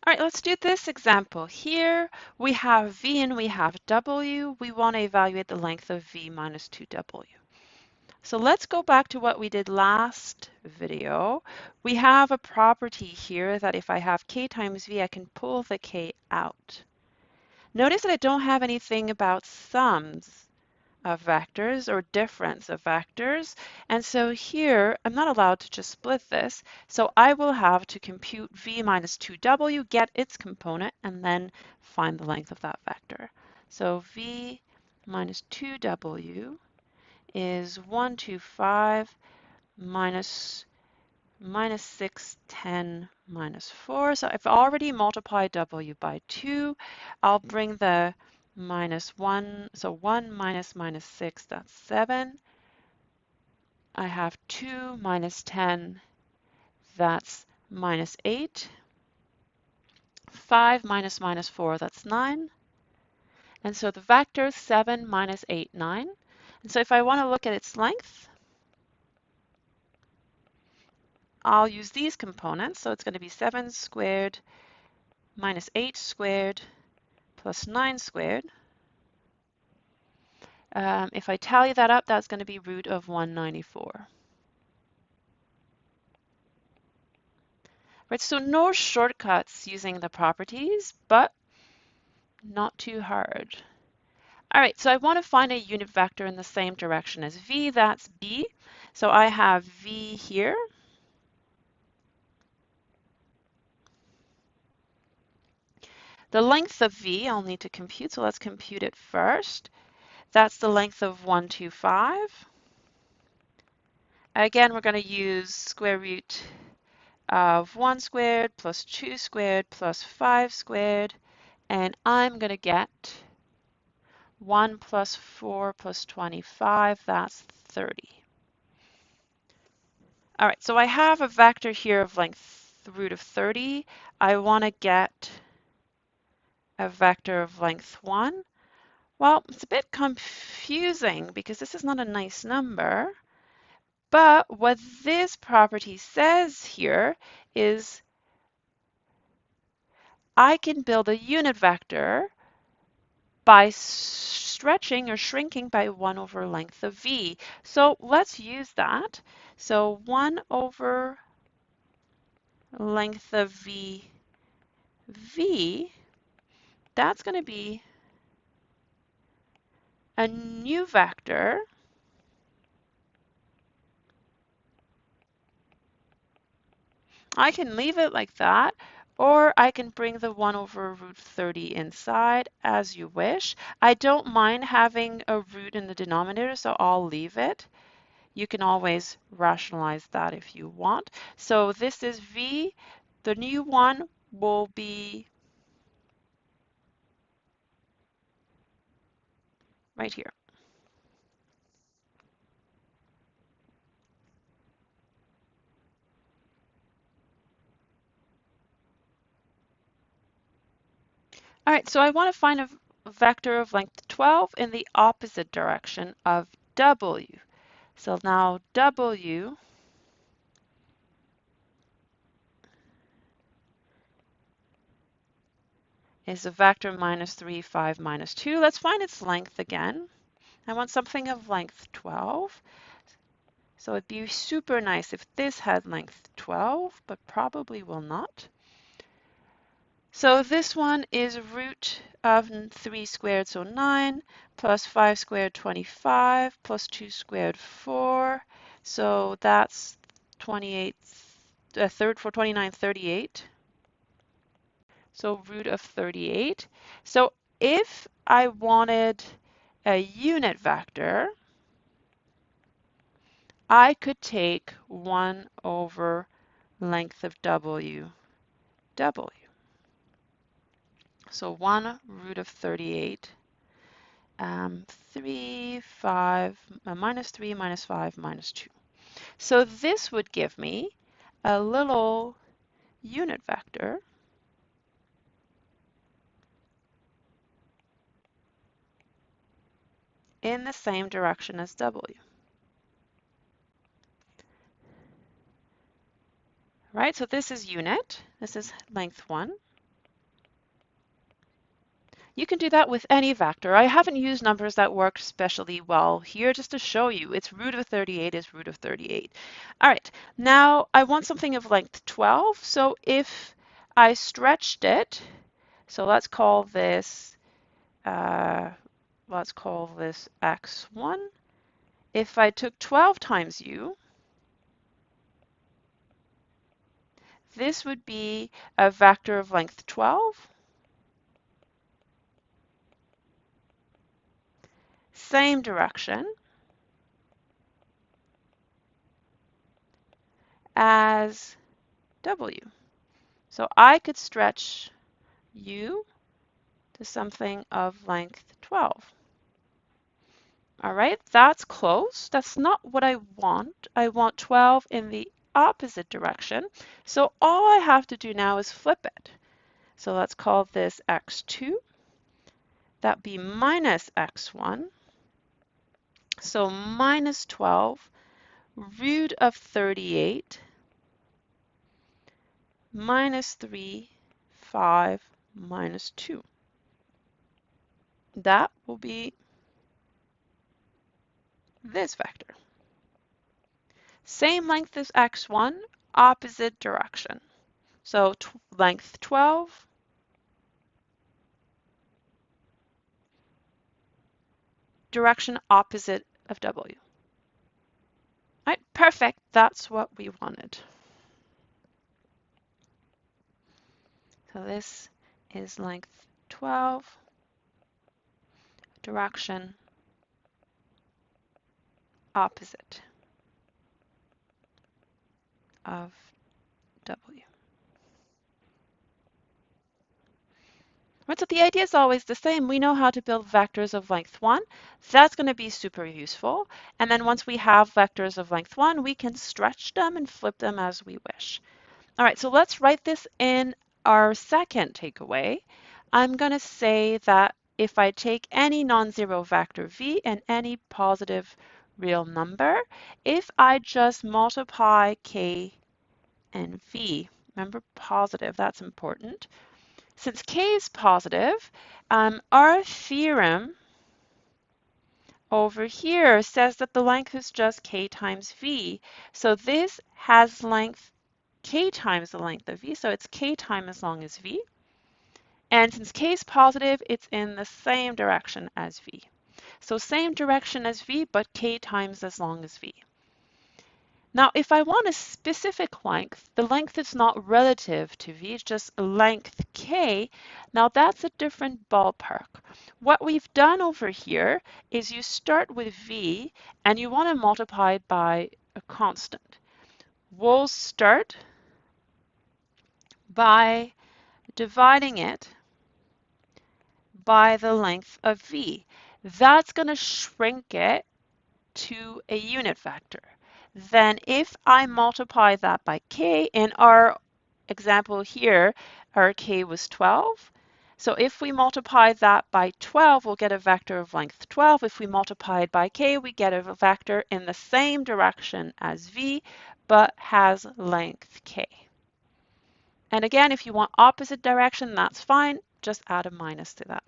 All right, let's do this example. Here we have v and we have w. We want to evaluate the length of v minus 2w. So let's go back to what we did last video. We have a property here that if I have k times v, I can pull the k out. Notice that I don't have anything about sums of vectors or difference of vectors. And so here, I'm not allowed to just split this. So I will have to compute v minus 2w, get its component, and then find the length of that vector. So v minus 2w is 125 minus 6, 10, minus 4. So I've already multiplied w by 2. I'll bring the minus 1. So 1 minus 6, that's 7. I have 2 minus 10, that's minus 8. 5 minus 4, that's 9. And so the vector 7 minus 8, 9. And so if I want to look at its length, I'll use these components. So it's going to be 7 squared minus 8 squared plus 9 squared. If I tally that up, that's going to be root of 194. Right, so no shortcuts using the properties, but not too hard. All right, so I want to find a unit vector in the same direction as v, that's b. So I have v here. The length of v I'll need to compute, so let's compute it first. That's the length of 125. Again, we're going to use square root of 1 squared plus 2 squared plus 5 squared, and I'm going to get 1 plus 4 plus 25, that's 30. All right, so I have a vector here of length root of 30. I want to get a vector of length 1. Well, it's a bit confusing because this is not a nice number, but what this property says here is I can build a unit vector by stretching or shrinking by 1 over length of v. So let's use that. So 1 over length of v, that's going to be a new vector. I can leave it like that, or I can bring the 1 over root 30 inside as you wish. I don't mind having a root in the denominator, so I'll leave it. You can always rationalize that if you want. So this is v. The new one will be right here. All right, so I want to find a vector of length 12 in the opposite direction of w. So now w is a vector minus 3, 5, minus 2. Let's find its length again. I want something of length 12. So it'd be super nice if this had length 12, but probably will not. So this one is root of 3 squared, so 9, plus 5 squared, 25, plus 2 squared, 4. So that's 28, a third for 29, 38. So root of 38. So if I wanted a unit vector, I could take 1 over length of w. So 1 root of 38, 3, 5, minus 3, minus 5, minus 2. So this would give me a little unit vector in the same direction as w. Right, so this is unit, this is length 1. You can do that with any vector. I haven't used numbers that work especially well here just to show you. It's root of 38 is root of 38. All right, now I want something of length 12. So if I stretched it, so let's call this x1. If I took 12 times u, this would be a vector of length 12. Same direction as w. So I could stretch u to something of length 12. All right, that's close. That's not what I want. I want 12 in the opposite direction. So all I have to do now is flip it. So let's call this x2. That'd be minus x1. So minus 12 root of 38 minus 3, 5, minus 2. That will be this vector. Same length as x1, opposite direction. So length 12, direction opposite of w. All right, perfect. That's what we wanted. So this is length 12, direction opposite of w. Right, so the idea is always the same. We know how to build vectors of length 1. That's going to be super useful. And then once we have vectors of length 1, we can stretch them and flip them as we wish. All right, so let's write this in our second takeaway. I'm going to say that if I take any non-zero vector v and any positive real number, if I just multiply k and v, remember positive, that's important. Since k is positive, our theorem over here says that the length is just k times v. So this has length k times the length of v, so it's k times as long as v. And since k is positive, it's in the same direction as v. So same direction as v, but k times as long as v. Now, if I want a specific length, the length is not relative to v, it's just length k. Now, that's a different ballpark. What we've done over here is you start with v, and you want to multiply it by a constant. We'll start by dividing it by the length of v. That's going to shrink it to a unit vector. Then if I multiply that by k, in our example here, our k was 12. So if we multiply that by 12, we'll get a vector of length 12. If we multiply it by k, we get a vector in the same direction as v, but has length k. And again, if you want opposite direction, that's fine. Just add a minus to that.